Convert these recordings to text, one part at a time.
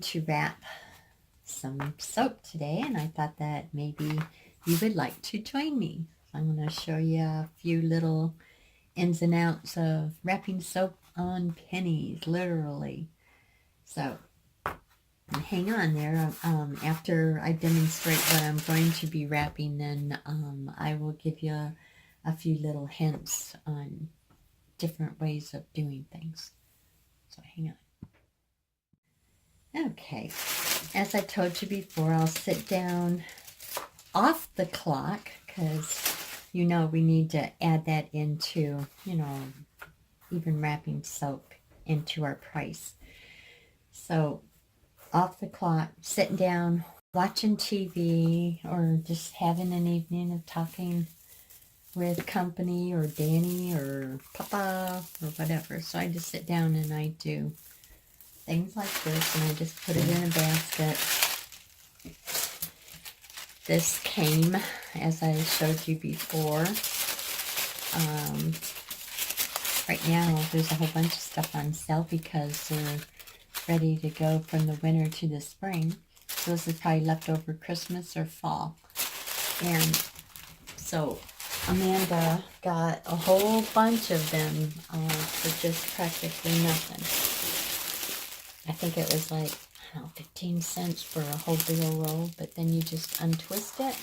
to wrap some soap today, and I thought that maybe you would like to join me. I'm going to show you a few little ins and outs of wrapping soap on pennies, literally. So hang on there. After I demonstrate what I'm going to be wrapping, then I will give you a few little hints on different ways of doing things. So hang on. Okay, as I told you before, I'll sit down off the clock because we need to add that into, even wrapping soap into our price. So off the clock, sitting down, watching TV, or just having an evening of talking with company or Danny or Papa or whatever. So I just sit down and I do things like this, and I just put it in a basket. This came, as I showed you before. Right now, there's a whole bunch of stuff on sale because they're ready to go from the winter to the spring. So this is probably leftover Christmas or fall. And so Amanda got a whole bunch of them for just practically nothing. I think it was like, 15 cents for a whole big old roll, but then you just untwist it.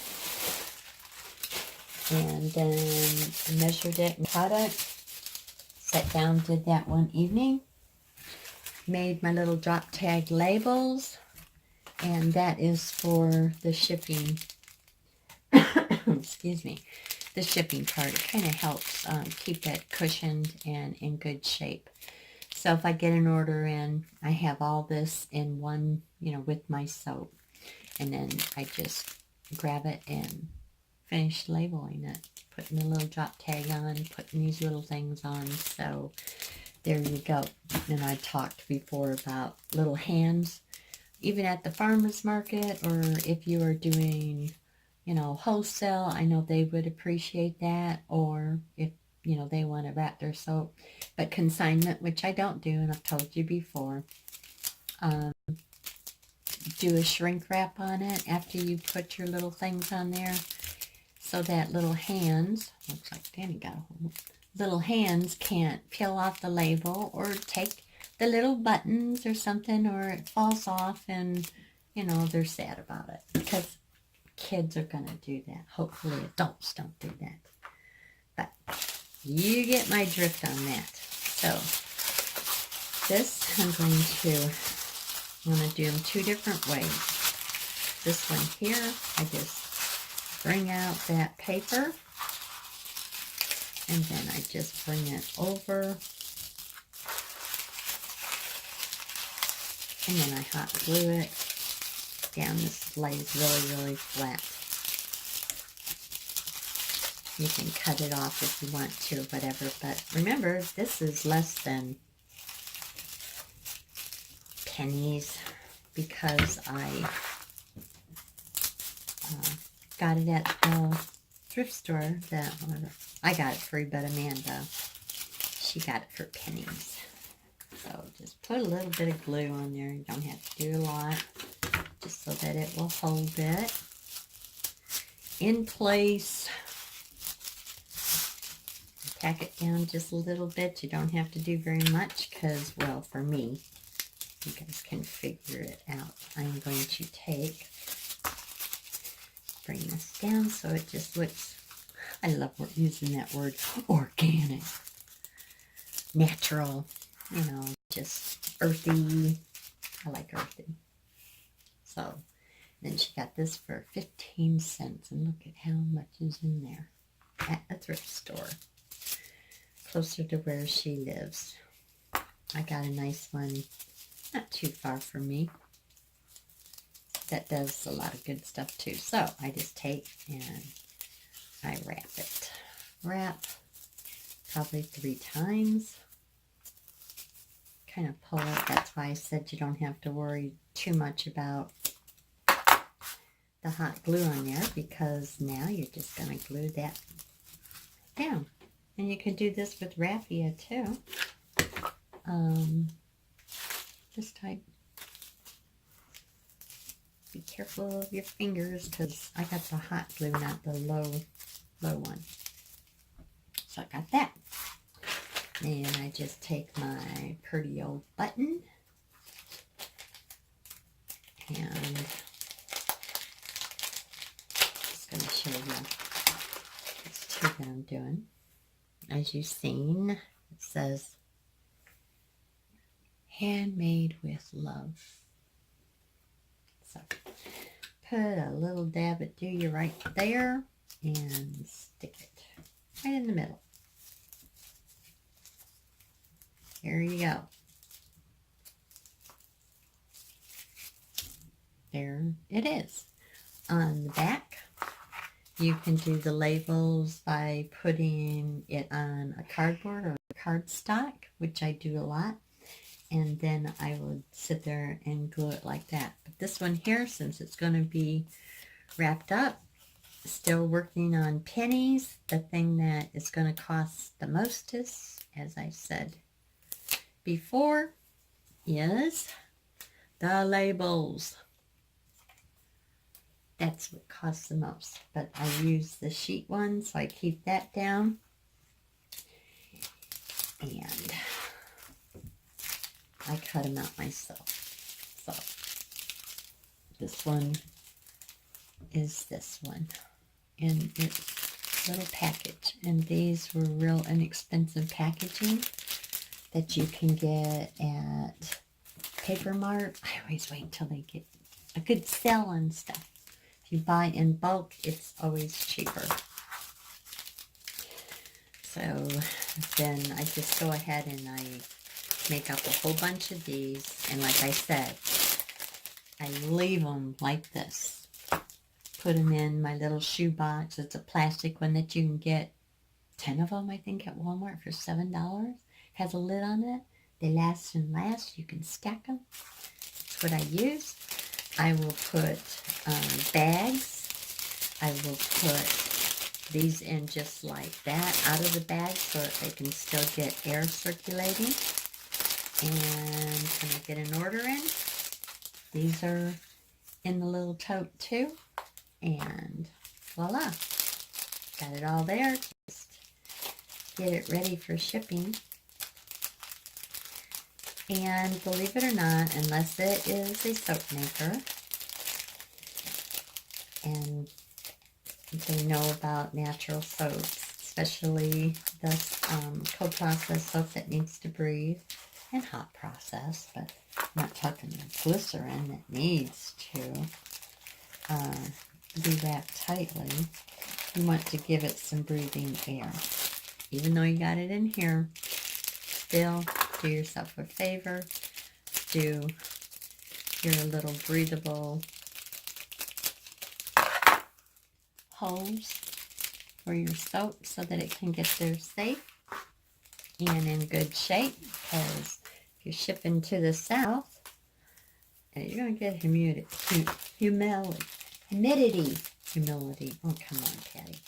And then I measured it and cut it. Sat down, did that one evening. Made my little drop tag labels. And that is for the shipping. Excuse me. The shipping part. It kind of helps keep it cushioned and in good shape. So if I get an order in, I have all this in one, with my soap. And then I just grab it and finish labeling it. Putting the little drop tag on, putting these little things on. So there you go. And I talked before about little hands. Even at the farmer's market, or if you are doing, wholesale, I know they would appreciate that. Or if they want to wrap their soap. But consignment, which I don't do, and I've told you before, do a shrink wrap on it after you put your little things on there, so that little hands, looks like Danny got a hold, little hands can't peel off the label or take the little buttons or something, or it falls off and, they're sad about it. Because kids are going to do that. Hopefully adults don't do that. But you get my drift on that. So this I'm going to do them two different ways. This one here, I just bring out that paper, and then I just bring it over, and then I hot glue it down. This lays really, really flat. You can cut it off if you want to, whatever. But remember, this is less than pennies because I got it at the thrift store. I got it free, but Amanda, she got it for pennies. So just put a little bit of glue on there. You don't have to do a lot, just so that it will hold it in place. Tack it down just a little bit. You don't have to do very much because, well, for me, you guys can figure it out. I'm going to bring this down so it just looks, I love using that word, organic, natural, just earthy. I like earthy. So then she got this for 15 cents, and look at how much is in there at a thrift store closer to where she lives. I got a nice one not too far from me that does a lot of good stuff too. So I just take and I wrap it. Wrap probably 3 times. Kind of pull it. That's why I said you don't have to worry too much about the hot glue on there, because now you're just going to glue that down. And you can do this with raffia too. Just type Be careful of your fingers because I got the hot glue, not the low one. So I got that. And I just take my pretty old button and just going to show you these two that I'm doing. As you've seen, it says handmade with love. So put a little dab of do you right there and stick it right in the middle. There you go. There it is. On the back, you can do the labels by putting it on a cardboard or cardstock, which I do a lot. And then I would sit there and glue it like that. But this one here, since it's going to be wrapped up, still working on pennies. The thing that is going to cost the mostest, as I said before, is the labels. That's what costs the most. But I use the sheet one, so I keep that down. And I cut them out myself. So this one is this one. And it's a little package. And these were real inexpensive packaging that you can get at Paper Mart. I always wait until they get a good sale on stuff. If you buy in bulk, it's always cheaper. So then I just go ahead and I make up a whole bunch of these. And like I said, I leave them like this. Put them in my little shoe box. It's a plastic one that you can get 10 of them, I think, at Walmart for $7. Has a lid on it. They last and last. You can stack them. That's what I use. I will put bags. I will put these in just like that out of the bag so that they can still get air circulating. And when I get an order in, these are in the little tote too. And voila. Got it all there. Just get it ready for shipping. And believe it or not, unless it is a soap maker, and they know about natural soaps, especially the co-processed soap that needs to breathe, and hot process, but I'm not talking the glycerin that needs to be wrapped tightly. You want to give it some breathing air. Even though you got it in here, still do yourself a favor. Do your little breathable holes for your soap so that it can get there safe and in good shape, because if you're shipping to the south, you're going to get humidity. Oh, come on, Patty.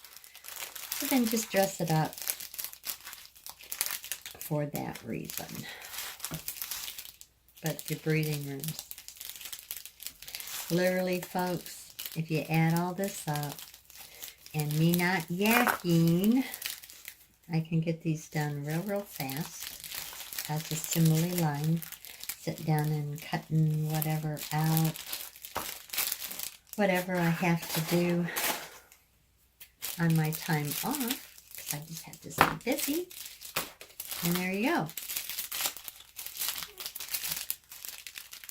So then just dress it up for that reason. But your breathing rooms. Literally, folks, if you add all this up, and me not yakking, I can get these done real fast. As a simile line, sit down and cutting whatever out, whatever I have to do on my time off, because I just have to stay busy. And there you go.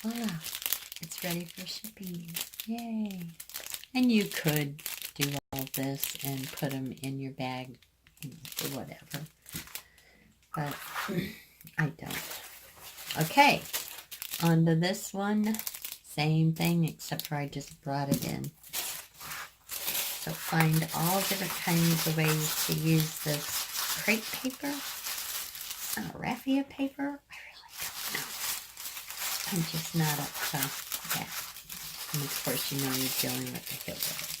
Voila. It's ready for shipping. Yay. And you could do all this and put them in your bag, or whatever. But I don't. Okay. On to this one. Same thing, except for I just brought it in. So find all different kinds of ways to use this crepe paper. Raffia paper? I really don't know. I'm just not up to that. And of course, you know you're dealing with the heel of it.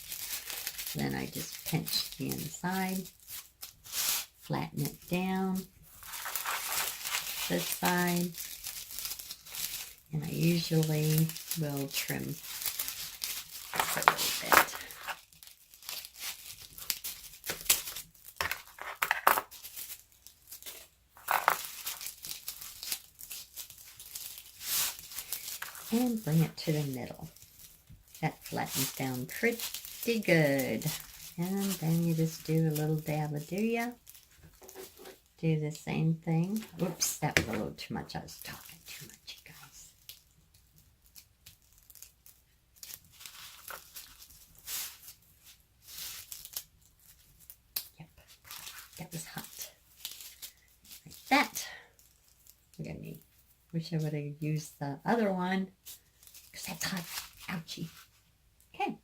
Then I just pinch the inside, flatten it down, this side, and I usually will trim and bring it to the middle. That flattens down pretty good. And then you just do a little dab of do the same thing. Oops, that was a little too much. I was talking too much, you guys. Yep, that was hot. Like that. Look at me. Wish I would have used the other one because that's hot. Ouchie. Okay.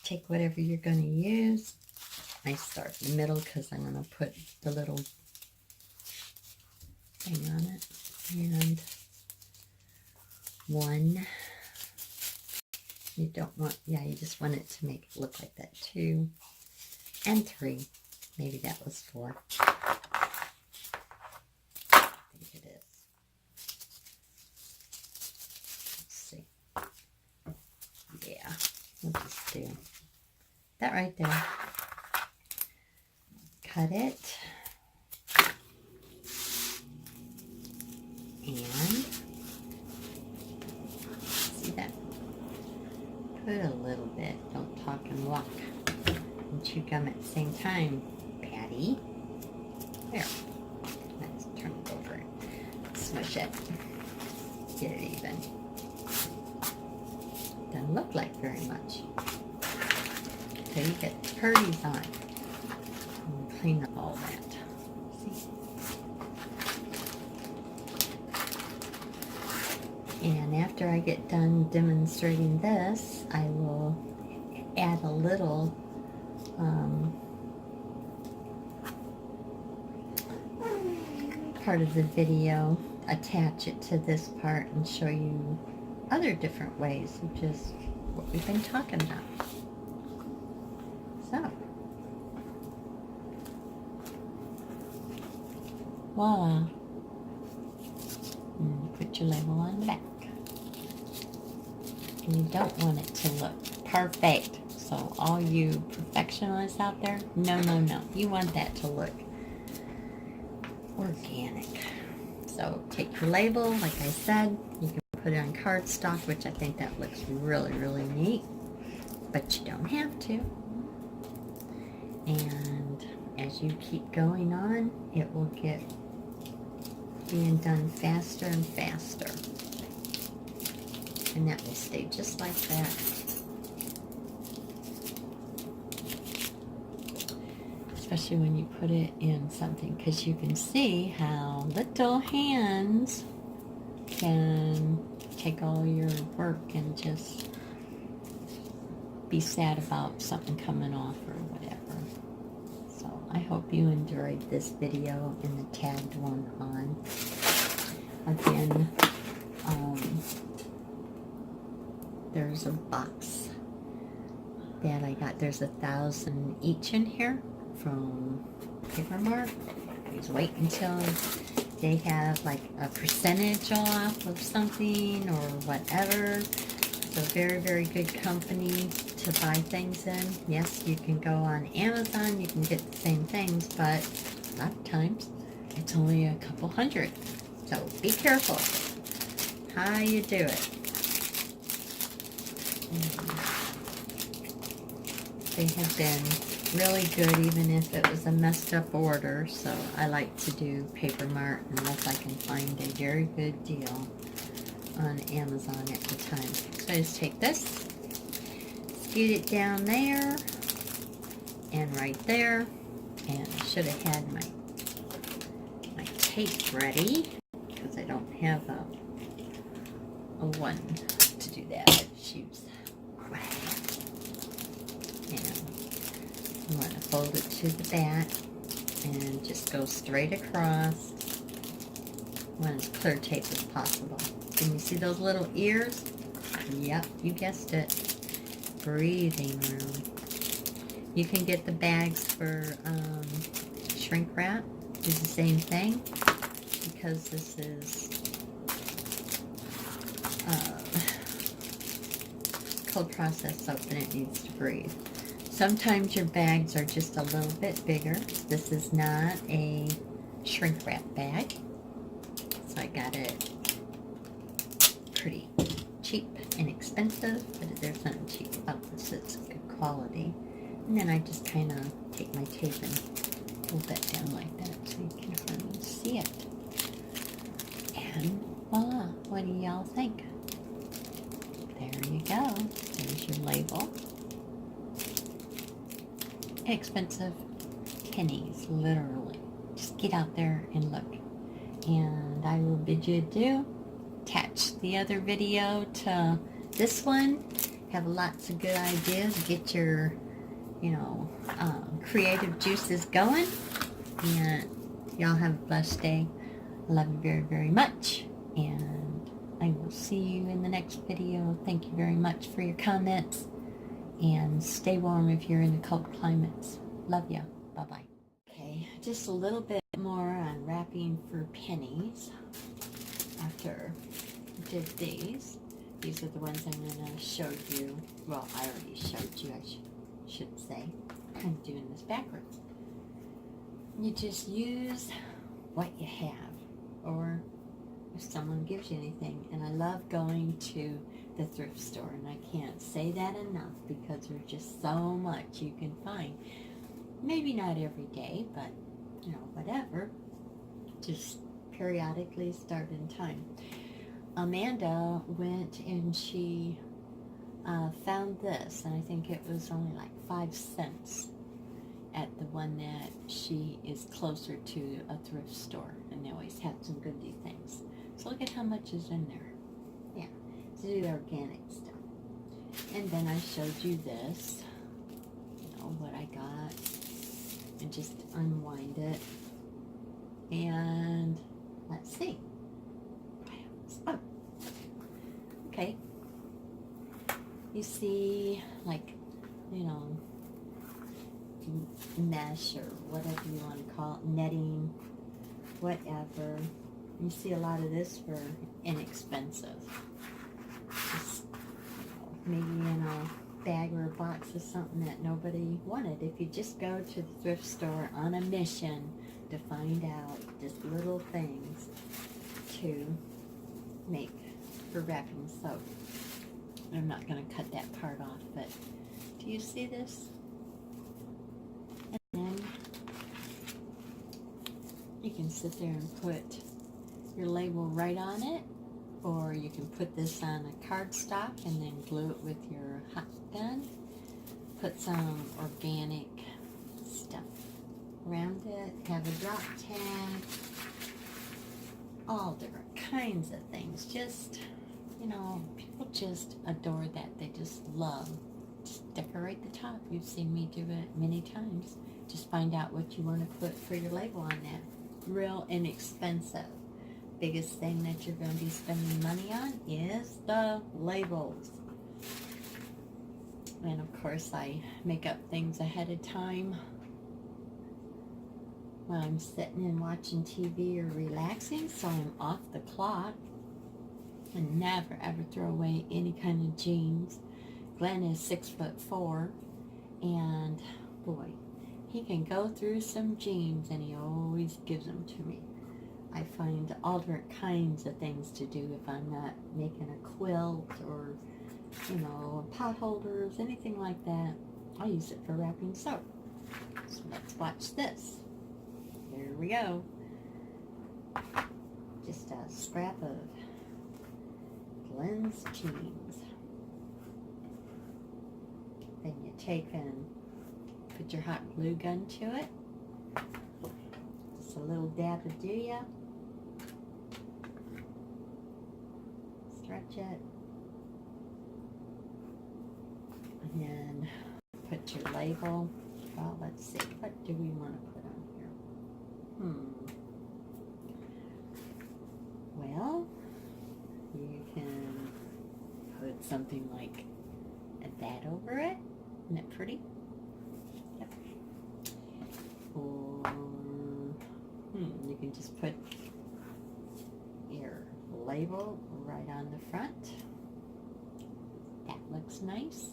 Take whatever you're going to use. I start in the middle because I'm going to put the little thing on it. And 1. You don't want, yeah, you just want it to make it look like that. 2 and 3. Maybe that was 4. I think it is. Let's see. Yeah, we'll just do that right there. Cut it. And see that? Put a little bit. Don't talk and walk. And chew gum at the same time, Patty. There. Let's turn it over. Smush it. Get it even. Doesn't look like very much. So you get the Pennies on. And clean up all that. See? And after I get done demonstrating this, I will add a little part of the video, attach it to this part and show you other different ways of just what we've been talking about. So, voila. And put your label on the back. And you don't want it to look perfect. So all you perfectionists out there, no, no, no. You want that to look organic. So take your label, like I said, you can put it on cardstock, which I think that looks really, really neat. But you don't have to. And as you keep going on, it will get being done faster and faster. And that will stay just like that. Especially when you put it in something, because you can see how little hands can take all your work and just be sad about something coming off or whatever. So I hope you enjoyed this video and the tagged one on. Again, there's a box that I got. There's 1,000 each in here from Paper Mart. Please wait until they have like a percentage off of something or whatever. It's a very, very good company to buy things in. Yes, you can go on Amazon, you can get the same things, but a lot of times it's only a couple hundred. So be careful how you do it. They have been really good even if it was a messed up order, so I like to do Paper Mart unless I can find a very good deal on Amazon at the time. So I just take this, scoot it down there and right there, and I should have had my tape ready because I don't have a one to do that. I just use and I'm going to fold it to the back and just go straight across. I want as clear tape as possible. Can you see those little ears? Yep, you guessed it. Breathing room. You can get the bags for shrink wrap. Do the same thing because this is cold processed soap and it needs to breathe. Sometimes your bags are just a little bit bigger. This is not a shrink wrap bag. So I got it pretty cheap and expensive, but there's nothing cheap about this. It's good quality. And then I just kind of take my tape and pull that down like that so you can hardly see it. And voila, what do y'all think? There you go. There's your label. Inexpensive pennies, literally. Just get out there and look. And I will bid you adieu. Attach the other video to this one. Have lots of good ideas. Get your, creative juices going. And y'all have a blessed day. I love you very, very much. And I will see you in the next video. Thank you very much for your comments. And stay warm if you're in the cold climates. Love ya. Bye-bye. Okay, just a little bit more on wrapping for pennies. After I did these are the ones I'm going to show you. Well, I already showed you, I should say. I'm doing this backwards. You just use what you have, or if someone gives you anything. And I love going to the thrift store, and I can't say that enough because there's just so much you can find. Maybe not every day, but whatever. Just periodically start in time. Amanda went and she found this, and I think it was only like 5 cents at the one that she is closer to a thrift store, and they always have some goodie things. So look at how much is in there. Yeah, to do organic stuff. And then I showed you this, what I got, and just unwind it. And let's see. Oh, okay. You see, like, mesh or whatever you want to call it, netting, whatever. You see a lot of this for inexpensive. Just, maybe in a bag or a box of something that nobody wanted. If you just go to the thrift store on a mission to find out just little things to make for wrapping soap. I'm not going to cut that part off, but do you see this? And then you can sit there and put your label right on it, or you can put this on a cardstock and then glue it with your hot gun. Put some organic stuff around it, have a drop tag, all different kinds of things. Just, people just adore that. They just love. Just decorate the top. You've seen me do it many times. Just find out what you want to put for your label on that. Real inexpensive. Biggest thing that you're going to be spending money on is the labels. And of course I make up things ahead of time when I'm sitting and watching TV or relaxing, so I'm off the clock. And never ever throw away any kind of jeans. Glenn is 6'4", and boy, he can go through some jeans, and he always gives them to me. I find all different kinds of things to do if I'm not making a quilt or, pot holders, anything like that. I'll use it for wrapping soap. So let's watch this. Here we go. Just a scrap of Glenn's jeans. Then you take and put your hot glue gun to it. Just a little dab of do-ya. Stretch it. And then put your label. Well, let's see. What do we want to put on here? Well, you can put something like that over it. Isn't it pretty? Yep. Or you can just put your label right on the front. That looks nice.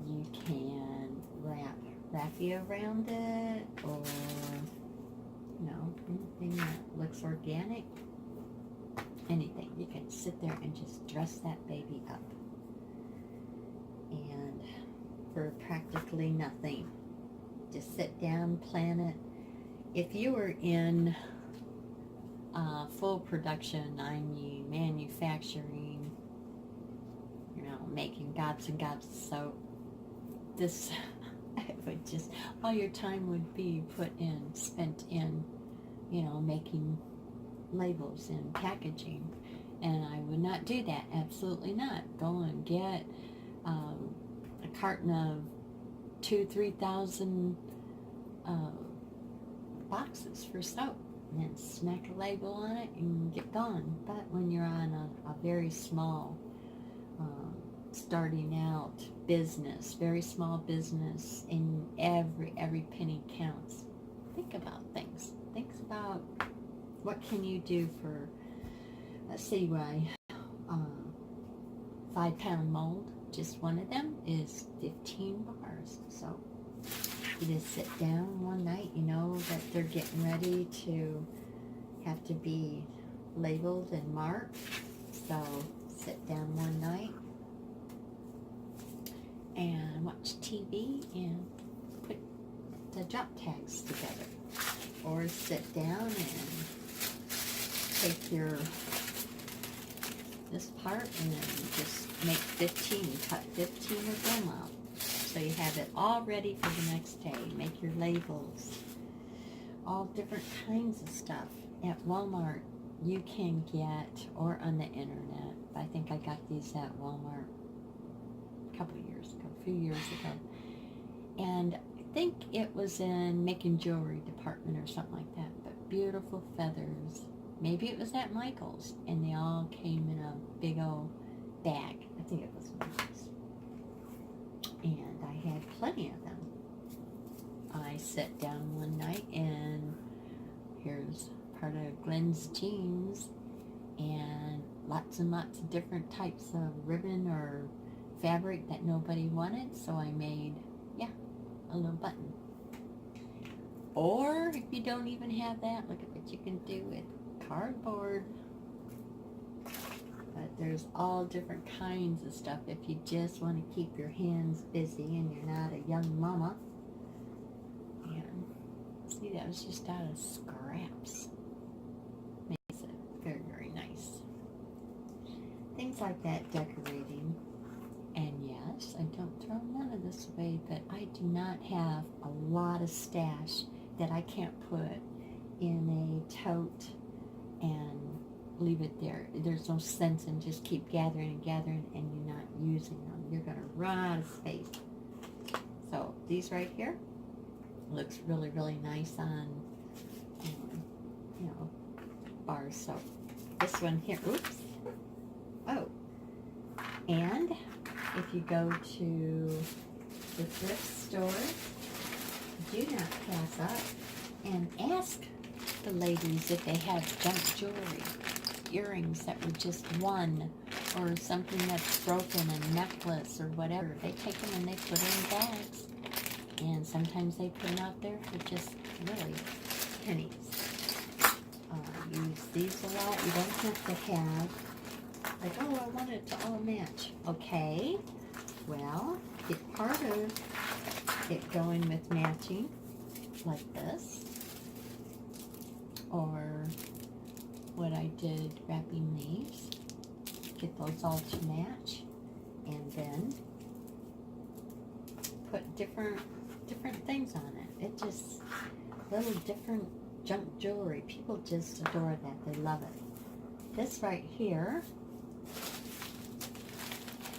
You can wrap raffia around it, or anything that looks organic. anything. You can sit there and just dress that baby up. And for practically nothing. Just sit down, plan it. If you were in full production, I mean manufacturing, you know, making gobs and gobs of soap, this it would just, all your time would be spent in, you know, making labels and packaging. And I would not do that. Absolutely not. Go and get a carton of 2,000-3,000 boxes for soap, and then smack a label on it and get gone. But when you're on a very small starting out business, very small business, and every penny counts, think about things. Think about what can you do for, let's see, 5-pound mold, just one of them is 15 bars. So you just sit down one night, you know that they're getting ready to have to be labeled and marked. So sit down one night and watch TV and put the drop tags together. Or sit down and take this part and then just make 15, cut 15 of them out. So you have it all ready for the next day. Make your labels. All different kinds of stuff. At Walmart, you can get, or on the internet. I think I got these at Walmart a few years ago. And I think it was in making jewelry department or something like that. But beautiful feathers. Maybe it was at Michael's. And they all came in a big old bag. I think it was Michael's. And I had plenty of them. I sat down one night and here's part of Glenn's jeans and lots and lots of different types of ribbon or fabric that nobody wanted. So I made, a little button. Or if you don't even have that, look at what you can do with cardboard. But there's all different kinds of stuff if you just want to keep your hands busy and you're not a young mama. And see, that was just out of scraps. Makes it very, very nice. Things like that, decorating. And yes, I don't throw none of this away, but I do not have a lot of stash that I can't put in a tote and leave it there. There's no sense in just keep gathering and gathering and you're not using them. You're going to run out of space. So these right here looks really, really nice on, bar soap. This one here, oops. Oh. And if you go to the thrift store, do not pass up and ask the ladies if they have junk jewelry. Earrings that were just one, or something that's broken, a necklace or whatever. They take them and they put them in bags, and sometimes they put them out there for just really pennies. Use these a lot. You don't have to have like, oh, I want it to all match. Okay, well, get part of it going with matching like this, or what I did wrapping these, get those all to match, and then put different things on it. It just, little different junk jewelry. People just adore that. They love it. This right here,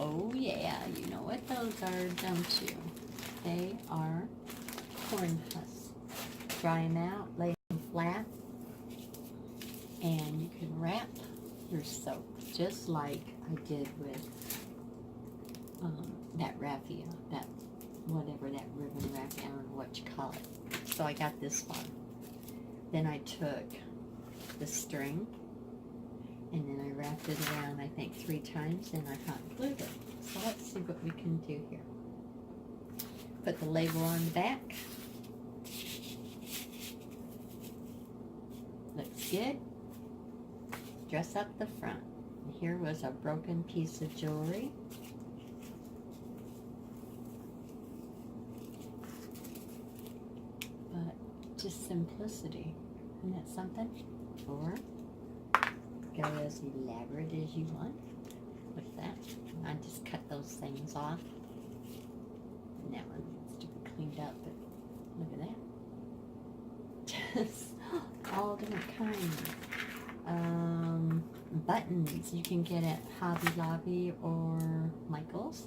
oh yeah, you know what those are, don't you? They are corn husks. Dry them out, lay them flat, and you can wrap your soap just like I did with that raffia, that whatever, that ribbon raffia, I don't know what you call it. So I got this one. Then I took the string and then I wrapped it around, I think 3 times, and I hot glued it. So let's see what we can do here. Put the label on the back. Looks good. dress up the front. Here was a broken piece of jewelry. But just simplicity. Isn't that something? Or go as elaborate as you want with that. I just cut those things off. And that one needs to be cleaned up, but look at that. Just all different kinds. Buttons you can get at Hobby Lobby or Michael's.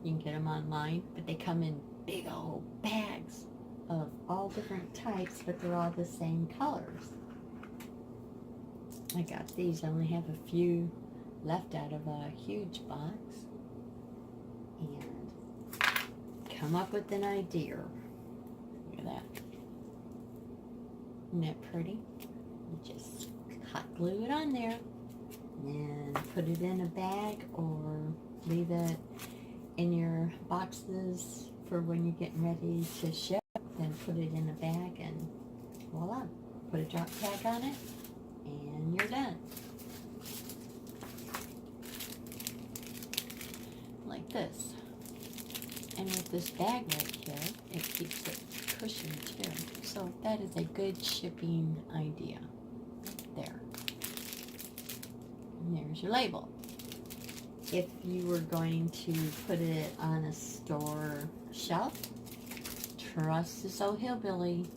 You can get them online, but they come in big old bags of all different types, but they're all the same colors. I got these. I only have a few left out of a huge box. And come up with an idea. Look at that. Isn't that pretty? You just hot glue it on there and put it in a bag or leave it in your boxes for when you're getting ready to ship. Then put it in a bag and voila. Put a drop tag on it and you're done. Like this. And with this bag right here, it keeps it cushioned too. So that is a good shipping idea. There. And there's your label. If you were going to put it on a store shelf, trust this old hillbilly.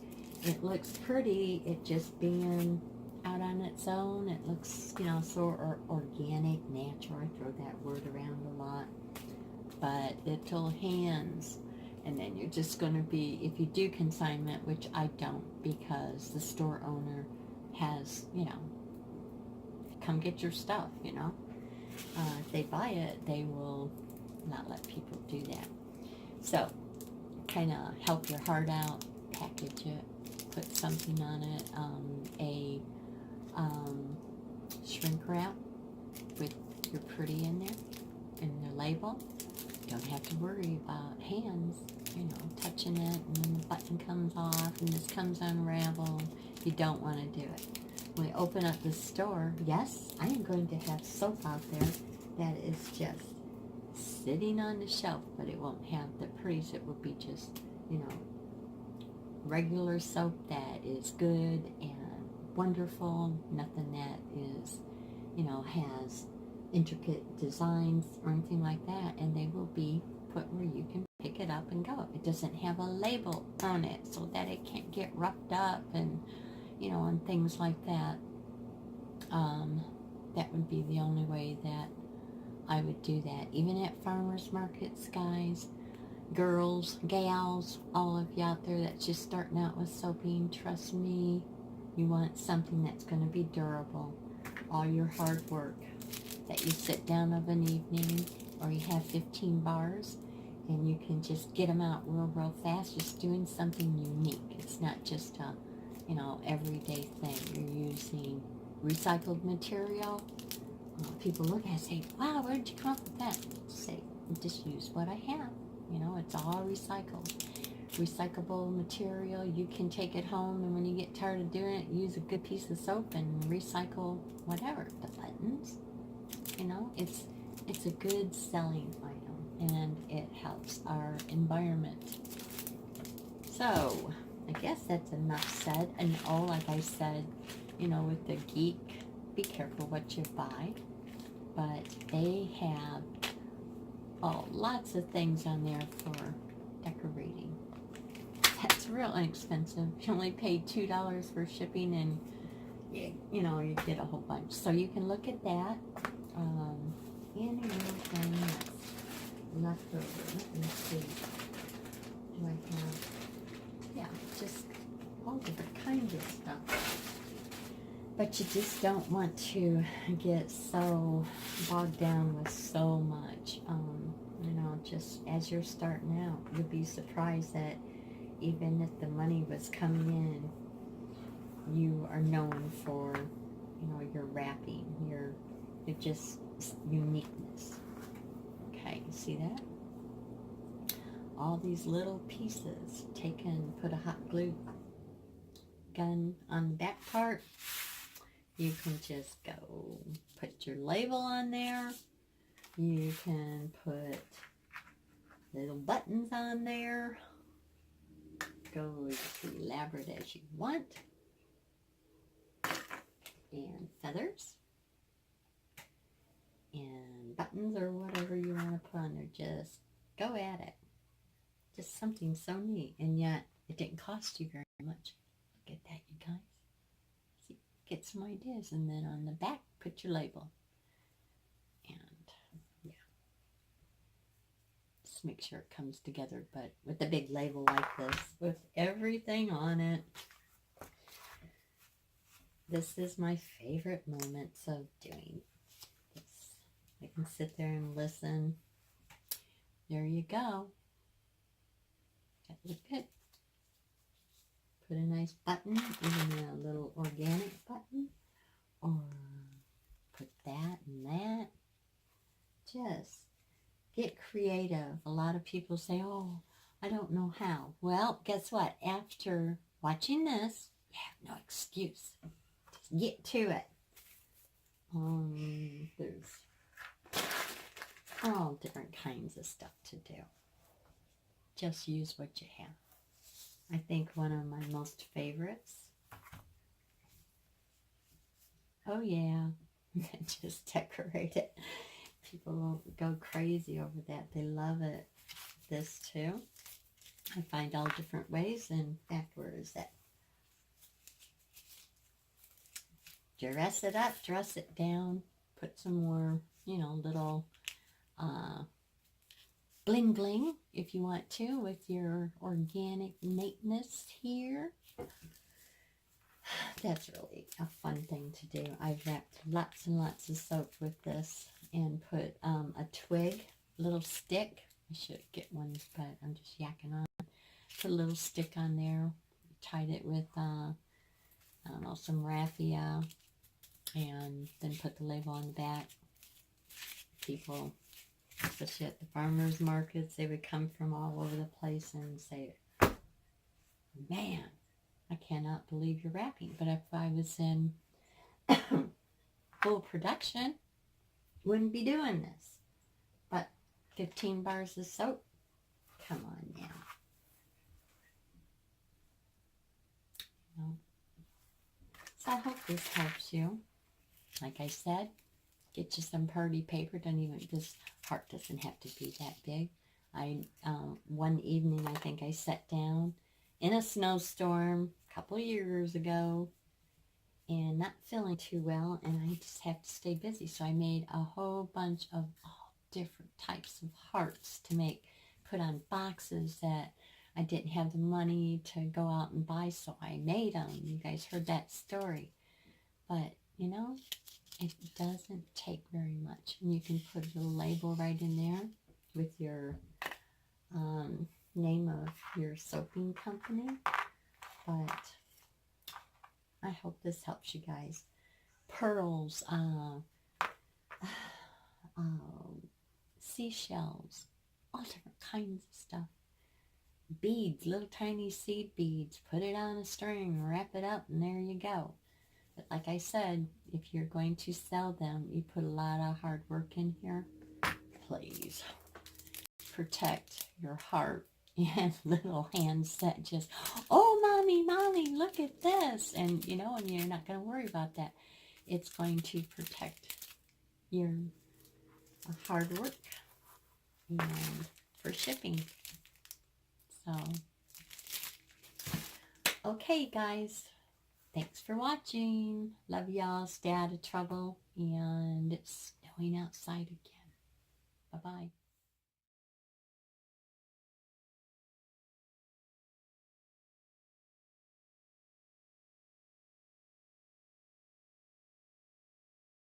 It looks pretty. It just being out on its own. It looks, you know, so organic, natural. I throw that word around a lot. But little hands. And then you're just going to be, if you do consignment, which I don't because the store owner has, you know, come get your stuff, you know. If they buy it, they will not let people do that. So, kind of help your heart out, package it, put something on it, a shrink wrap with your pretty in there, and the label. Don't have to worry about hands, you know, touching it, and then the button comes off, and this comes unraveled. You don't want to do it. When we open up the store, yes, I am going to have soap out there that is just sitting on the shelf, but it won't have the pretties. It will be just, you know, regular soap that is good and wonderful. Nothing that is, you know, has intricate designs or anything like that, and they will be put where you can pick it up and go. It doesn't have a label on it so that it can't get roughed up and, you know, and things like that. That would be the only way that I would do that. Even at farmers markets, guys, girls, gals, all of you out there that's just starting out with soaping, trust me, you want something that's going to be durable. All your hard work that you sit down of an evening, or you have 15 bars and you can just get them out real fast, just doing something unique. It's not just a, you know, everyday thing. You're using recycled material. People look at it and say, wow, where did you come up with that? Say, just use what I have. You know, it's all recycled. Recyclable material. You can take it home, and when you get tired of doing it, use a good piece of soap and recycle whatever. The buttons. You know, it's a good selling item, and it helps our environment. So, I guess that's enough said. And oh, like I said, you know, with the geek, be careful what you buy. But they have lots of things on there for decorating. That's real inexpensive. You only pay $2 for shipping, and you know, you get a whole bunch. So you can look at that. Any little thing that's left over. Let me see. Do I have? Yeah, just all different kinds of stuff. But you just don't want to get so bogged down with so much. You know, just as you're starting out, you'll be surprised that even if the money was coming in, you are known for, you know, your wrapping, your just uniqueness. Okay, you see that? All these little pieces taken, put a hot glue gun on the back part, You can just go put your label on there. You can put little buttons on there. Go as elaborate as you want. And feathers. And buttons or whatever you want to put on there. Just go at it. Just something so neat. And yet, it didn't cost you very much. Look at that, you guys. See, get some ideas. And then on the back, put your label. And, yeah. Just make sure it comes together. But with a big label like this, with everything on it. This is my favorite moments of doing this. I can sit there and listen. There you go. That look good. Put a nice button, even a little organic button, or put that and that. Just get creative. A lot of people say, oh, I don't know how. Well, guess what? After watching this, you have no excuse. Just get to it. There's all different kinds of stuff to do. Just use what you have. I think one of my most favorites. Oh yeah, just decorate it. People go crazy over that. They love it. This too. I find all different ways. In fact, where is that? Dress it up, dress it down. Put some more, little bling bling if you want to with your organic neatness here. That's really a fun thing to do. I've wrapped lots and lots of soap with this and put a twig, little stick. I should get one, but I'm just yakking on. Put a little stick on there. Tied it with, I don't know, some raffia. And then put the label on the back. People, especially at the farmers markets, they would come from all over the place and say, man, I cannot believe you're wrapping. But if I was in full production, wouldn't be doing this. But 15 bars of soap, come on now. So I hope this helps you. Like I said, get you some party paper. This heart doesn't have to be that big. One evening, I think I sat down in a snowstorm a couple of years ago and not feeling too well, and I just have to stay busy. So I made a whole bunch of all different types of hearts to put on boxes that I didn't have the money to go out and buy, so I made them. You guys heard that story. But, it doesn't take very much. And you can put a little label right in there with your name of your soaping company. But I hope this helps you guys. Pearls, seashells, all different kinds of stuff. Beads, little tiny seed beads. Put it on a string, wrap it up, and there you go. But like I said, if you're going to sell them, you put a lot of hard work in here. Please protect your heart and little hands that just, oh, mommy, look at this. And, and you're not going to worry about that. It's going to protect your hard work and for shipping. So, okay, guys. Thanks for watching. Love y'all. Stay out of trouble. And it's snowing outside again. Bye-bye.